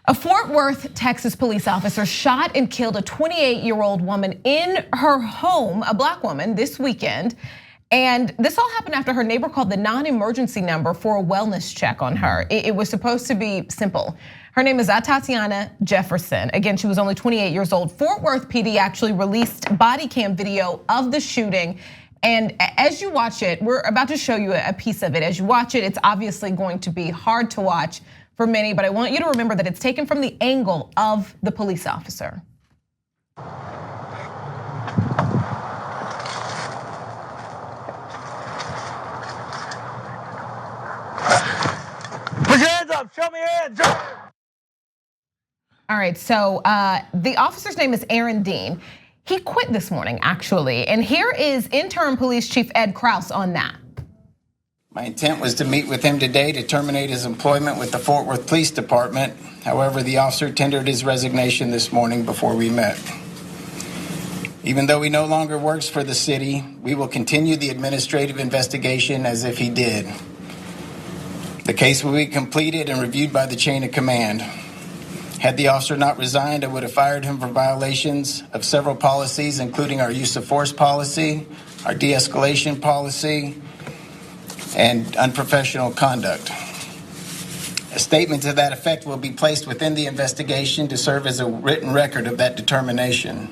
A Fort Worth, Texas police officer shot and killed a 28-year-old woman in her home, a Black woman, this weekend. And this all happened after her neighbor called the non-emergency number for a wellness check on her. It was supposed to be simple. Her name is Atatiana Jefferson. Again, she was only 28 years old. Fort Worth PD actually released body cam video of the shooting. And as you watch it, we're about to show you a piece of it. As you watch it, it's obviously going to be hard to watch for many, but I want you to remember that it's taken from the angle of the police officer. Put your hands up, show me your hands. All right, so the officer's name is Aaron Dean. He quit this morning, actually, and here is interim police chief Ed Kraus on that. My intent was to meet with him today to terminate his employment with the Fort Worth Police Department. However, the officer tendered his resignation this morning before we met. Even though he no longer works for the city, we will continue the administrative investigation as if he did. The case will be completed and reviewed by the chain of command. Had the officer not resigned, I would have fired him for violations of several policies, including our use of force policy, our de-escalation policy, and unprofessional conduct. A statement to that effect will be placed within the investigation to serve as a written record of that determination.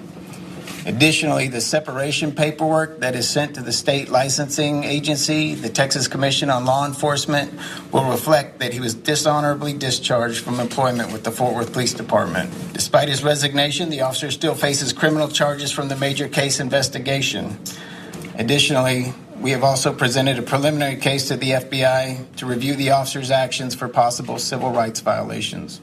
Additionally, the separation paperwork that is sent to the state licensing agency, the Texas Commission on Law Enforcement, will reflect that he was dishonorably discharged from employment with the Fort Worth Police Department. Despite his resignation, the officer still faces criminal charges from the major case investigation. Additionally, we have also presented a preliminary case to the FBI to review the officer's actions for possible civil rights violations.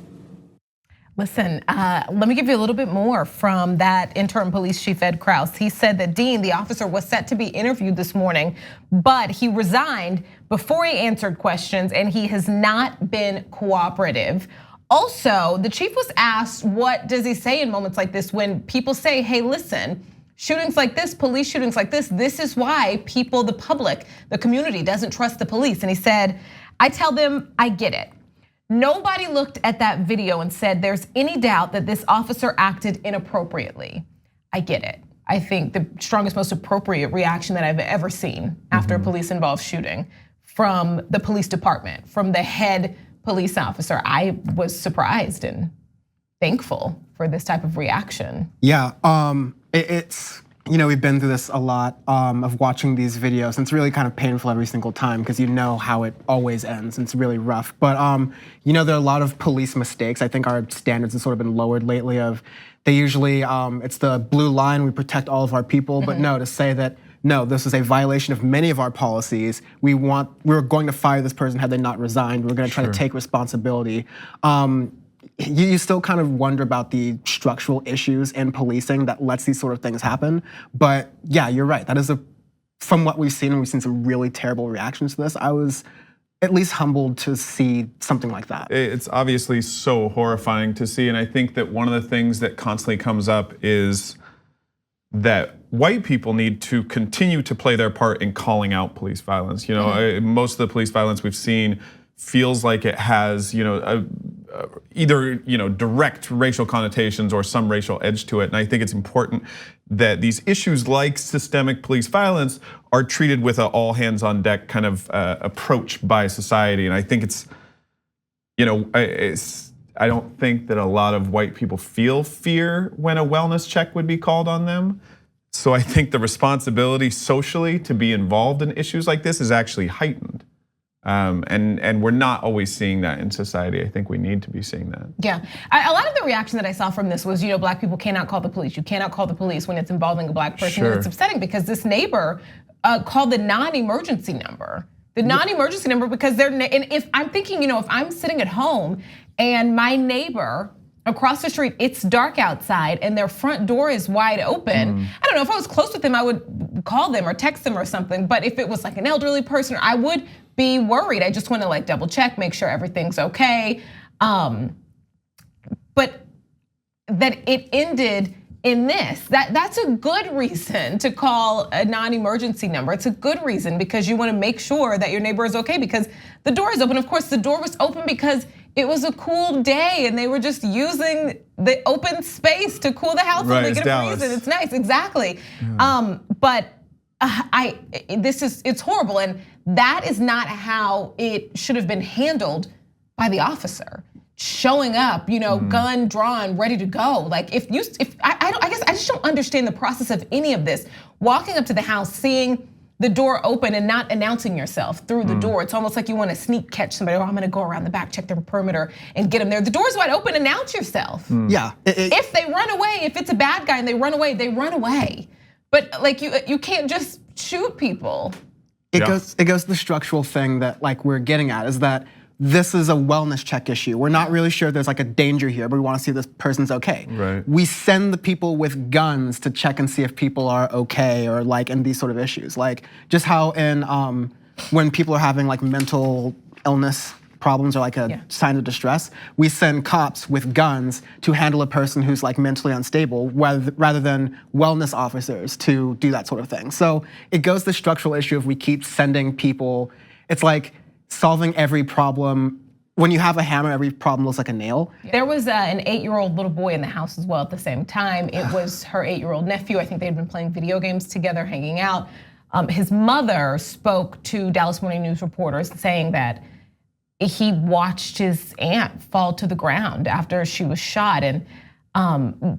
Listen, let me give you a little bit more from that interim police chief, Ed Kraus. He said that Dean, the officer, was set to be interviewed this morning, but he resigned before he answered questions and he has not been cooperative. Also, the chief was asked, what does he say in moments like this when people say, hey, listen, shootings like this, police shootings like this is why people, the public, the community doesn't trust the police. And he said, I tell them, I get it. Nobody looked at that video and said there's any doubt that this officer acted inappropriately. I get it. I think the strongest, most appropriate reaction that I've ever seen after a police-involved shooting from the police department, from the head police officer. I was surprised and thankful for this type of reaction. Yeah, it's, we've been through this a lot of watching these videos, and it's really kind of painful every single time because you know how it always ends, and it's really rough. But there are a lot of police mistakes. I think our standards have sort of been lowered lately of, they usually, it's the blue line, we protect all of our people, but no, to say that, no, this is a violation of many of our policies. We're going to fire this person had they not resigned. We're gonna try to take responsibility. You still kind of wonder about the structural issues in policing that lets these sort of things happen. But yeah, you're right. That is from what we've seen, and we've seen some really terrible reactions to this. I was at least humbled to see something like that. It's obviously so horrifying to see, and I think that one of the things that constantly comes up is that white people need to continue to play their part in calling out police violence. Most of the police violence we've seen feels like it has, either direct racial connotations or some racial edge to it. And I think it's important that these issues like systemic police violence are treated with an all hands on deck kind of approach by society. And I think I don't think that a lot of white people feel fear when a wellness check would be called on them. So I think the responsibility socially to be involved in issues like this is actually heightened. And we're not always seeing that in society. I think we need to be seeing that. Yeah, a lot of the reaction that I saw from this was, Black people cannot call the police. You cannot call the police when it's involving a Black person. Sure. And it's upsetting because this neighbor called the non-emergency number. The non-emergency number because and if I'm thinking, if I'm sitting at home and my neighbor across the street, it's dark outside and their front door is wide open. I don't know, if I was close with them, I would call them or text them or something. But if it was like an elderly person, I would be worried. I just want to double check, make sure everything's okay. But that it ended in this, that's a good reason to call a non-emergency number. It's a good reason because you want to make sure that your neighbor is okay because the door is open. Of course, the door was open because it was a cool day and they were just using the open space to cool the house and make it a reason. It's nice, exactly. Yeah. But it's horrible, and that is not how it should have been handled by the officer. Showing up, gun drawn, ready to go. Like I guess I just don't understand the process of any of this. Walking up to the house, seeing the door open and not announcing yourself through the door. It's almost like you want to sneak catch somebody. I'm gonna go around the back, check the perimeter and get them there. The door's wide open, announce yourself. Yeah. If they run away, if it's a bad guy and they run away, they run away. But like you can't just shoot people. It goes to the structural thing that like we're getting at, is that this is a wellness check issue. We're not really sure there's like a danger here, but we want to see if this person's okay. Right. We send the people with guns to check and see if people are okay, or like in these sort of issues. Like just how in when people are having like mental illness problems or like a sign of distress, we send cops with guns to handle a person who's like mentally unstable, rather than wellness officers to do that sort of thing. So it goes to the structural issue if we keep sending people. It's like solving every problem. When you have a hammer, every problem looks like a nail. There was an 8-year-old little boy in the house as well at the same time. It was her 8-year-old nephew. I think they'd been playing video games together, hanging out. His mother spoke to Dallas Morning News reporters saying that he watched his aunt fall to the ground after she was shot. And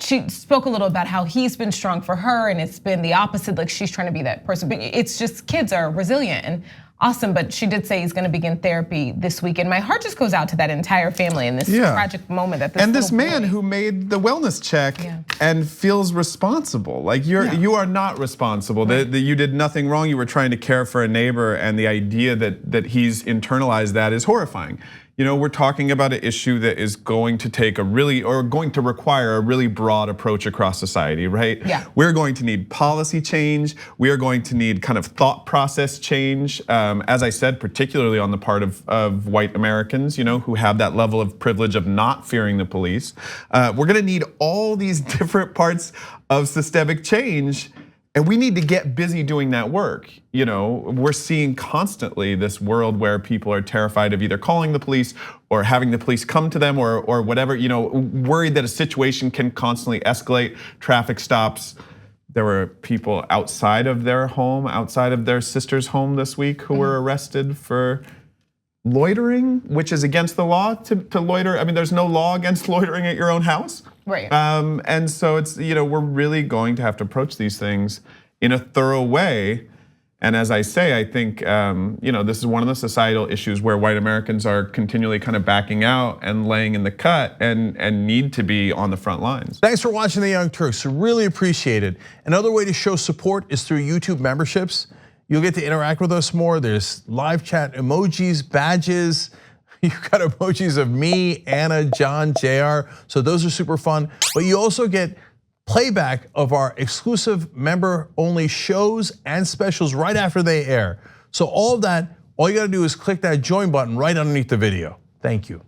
she spoke a little about how he's been strong for her and it's been the opposite, like she's trying to be that person. But it's just kids are resilient and awesome, but she did say he's gonna begin therapy this week. And my heart just goes out to that entire family in this tragic moment that this man who made the wellness check and feels responsible. Like you are not responsible. Right. That you did nothing wrong. You were trying to care for a neighbor, and the idea that he's internalized that is horrifying. We're talking about an issue that is going to take going to require a really broad approach across society, right? Yeah. We're going to need policy change. We are going to need kind of thought process change. As I said, particularly on the part of white Americans, who have that level of privilege of not fearing the police. We're gonna need all these different parts of systemic change. And we need to get busy doing that work. We're seeing constantly this world where people are terrified of either calling the police or having the police come to them or whatever, worried that a situation can constantly escalate. Traffic stops. There were people outside of their home, outside of their sister's home this week who were arrested for loitering, which is against the law to loiter. I mean, there's no law against loitering at your own house. Right. And so it's, we're really going to have to approach these things in a thorough way. And as I say, I think, this is one of the societal issues where white Americans are continually kind of backing out and laying in the cut and need to be on the front lines. Thanks for watching The Young Turks, really appreciate it. Another way to show support is through YouTube memberships. You'll get to interact with us more. There's live chat emojis, badges. You've got emojis of me, Anna, John, JR. So those are super fun. But you also get playback of our exclusive member-only shows and specials right after they air. So all of that, all you gotta do is click that join button right underneath the video. Thank you.